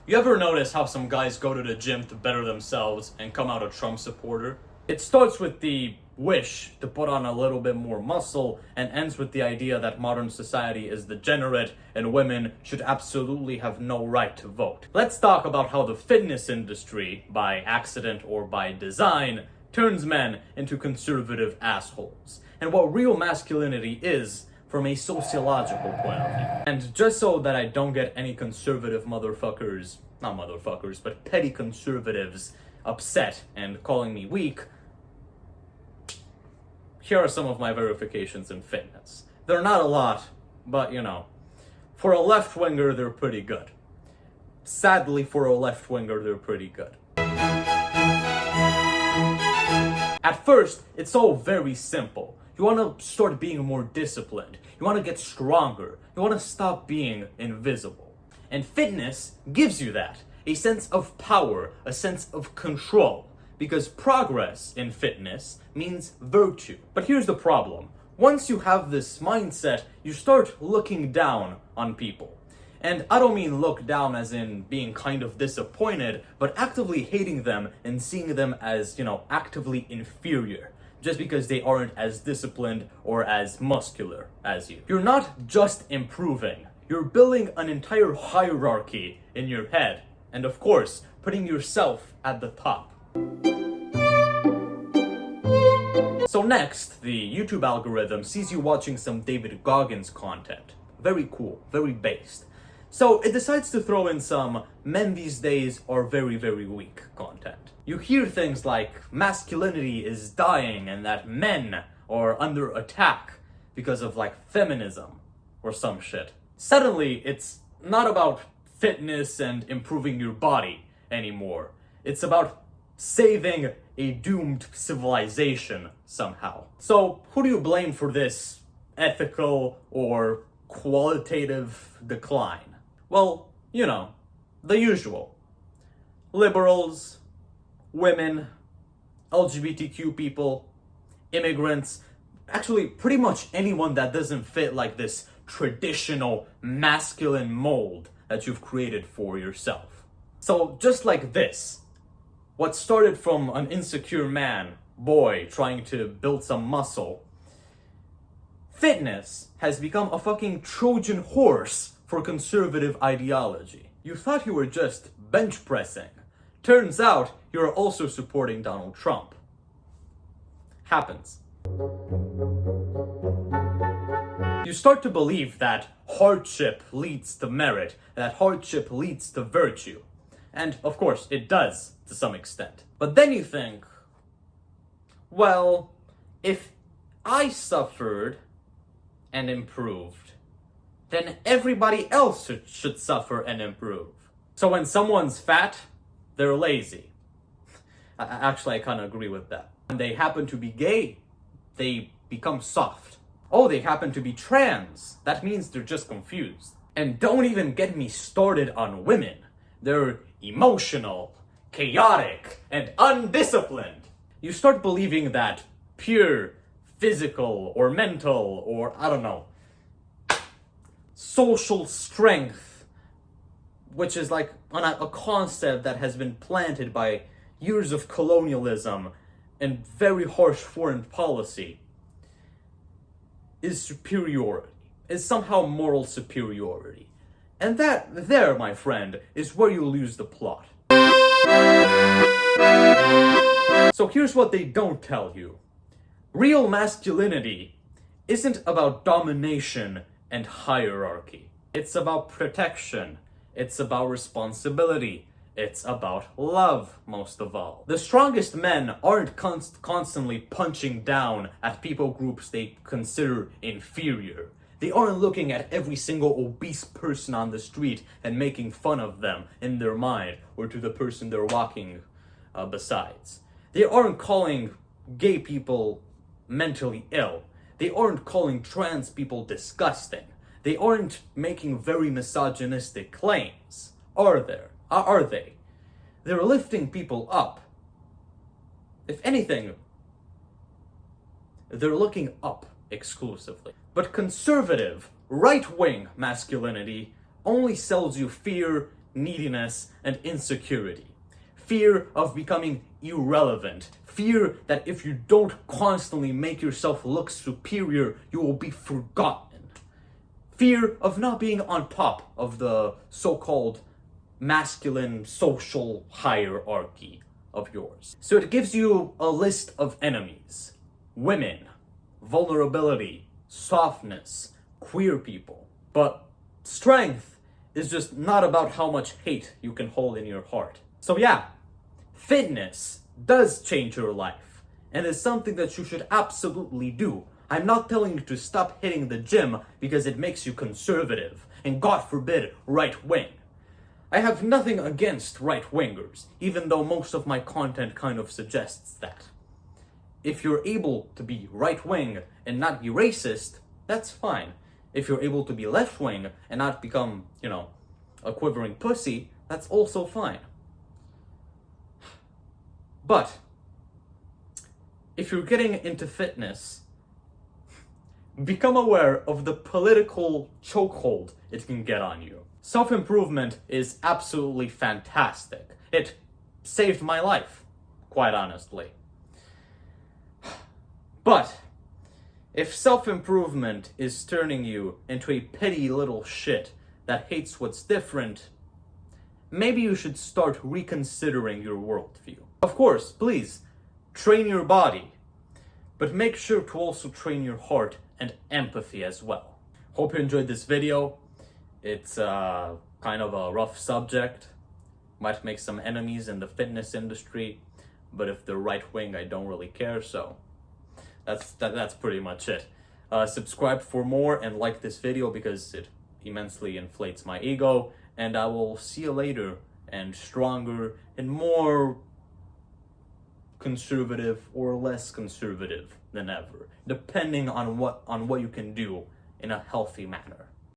You ever notice how some guys go to the gym to better themselves and come out a Trump supporter? It starts with the wish to put on a little bit more muscle and ends with the idea that modern society is degenerate and women should absolutely have no right to vote. Let's talk about how the fitness industry, by accident or by design, turns men into conservative assholes, and what real masculinity is from a sociological point of view. And just so that I don't get any conservative motherfuckers, not motherfuckers, but petty conservatives upset and calling me weak, here are some of my verifications in fitness. They're not a lot, but for a left-winger, they're pretty good. Sadly, for a left-winger, they're pretty good. At first, it's all very simple. You want to start being more disciplined. You want to get stronger. You want to stop being invisible. And fitness gives you that. A sense of power, a sense of control. Because progress in fitness means virtue. But here's the problem. Once you have this mindset, you start looking down on people. And I don't mean look down as in being kind of disappointed, but actively hating them and seeing them as, actively inferior. Just because they aren't as disciplined or as muscular as you. You're not just improving. You're building an entire hierarchy in your head. And of course, putting yourself at the top. So next, the YouTube algorithm sees you watching some David Goggins content. Very cool, very based. So it decides to throw in some men these days are very, very weak content. You hear things like masculinity is dying and that men are under attack because of feminism or some shit. Suddenly, it's not about fitness and improving your body anymore. It's about saving a doomed civilization somehow. So who do you blame for this ethical or qualitative decline? Well, the usual. Liberals, women, LGBTQ people, immigrants, actually pretty much anyone that doesn't fit this traditional masculine mold that you've created for yourself. So just like this, what started from an insecure boy trying to build some muscle, fitness has become a fucking Trojan horse for conservative ideology. You thought you were just bench pressing. Turns out you're also supporting Donald Trump. Happens. You start to believe that hardship leads to merit, that hardship leads to virtue. And of course, it does to some extent. But then you think, well, if I suffered and improved, then everybody else should suffer and improve. So when someone's fat, they're lazy. Actually, I kind of agree with that. When they happen to be gay, they become soft. Oh, they happen to be trans. That means they're just confused. And don't even get me started on women. They're emotional, chaotic, and undisciplined. You start believing that pure physical or mental or, social strength, which is a concept that has been planted by years of colonialism and very harsh foreign policy, is superiority, is somehow moral superiority. And that there, my friend, is where you lose the plot. So here's what they don't tell you. Real masculinity isn't about domination and hierarchy. It's about protection. It's about responsibility. It's about love, most of all. The strongest men aren't constantly punching down at people groups they consider inferior. They aren't looking at every single obese person on the street and making fun of them in their mind or to the person they're walking besides. They aren't calling gay people mentally ill. They aren't calling trans people disgusting. They aren't making very misogynistic claims, are they? They're lifting people up. If anything, they're looking up exclusively. But conservative, right-wing masculinity only sells you fear neediness, and insecurity. Fear of becoming irrelevant. Fear that if you don't constantly make yourself look superior, you will be forgotten. Fear of not being on top of the so-called masculine social hierarchy of yours. So it gives you a list of enemies. Women, vulnerability, softness, queer people. But strength is just not about how much hate you can hold in your heart. So yeah, fitness does change your life and is something that you should absolutely do. I'm not telling you to stop hitting the gym because it makes you conservative and, God forbid, right-wing. I have nothing against right-wingers, even though most of my content kind of suggests that. If you're able to be right-wing and not be racist, that's fine. If you're able to be left-wing and not become, a quivering pussy, that's also fine. But if you're getting into fitness, become aware of the political chokehold it can get on you. Self-improvement is absolutely fantastic. It saved my life, quite honestly. But if self-improvement is turning you into a petty little shit that hates what's different, maybe you should start reconsidering your worldview. Of course, please, train your body, but make sure to also train your heart and empathy as well. Hope you enjoyed this video. It's kind of a rough subject. Might make some enemies in the fitness industry, but if they're right-wing, I don't really care, so that's pretty much it. Subscribe for more and like this video because it immensely inflates my ego, and I will see you later, and stronger and more conservative or less conservative than ever, depending on what you can do in a healthy manner.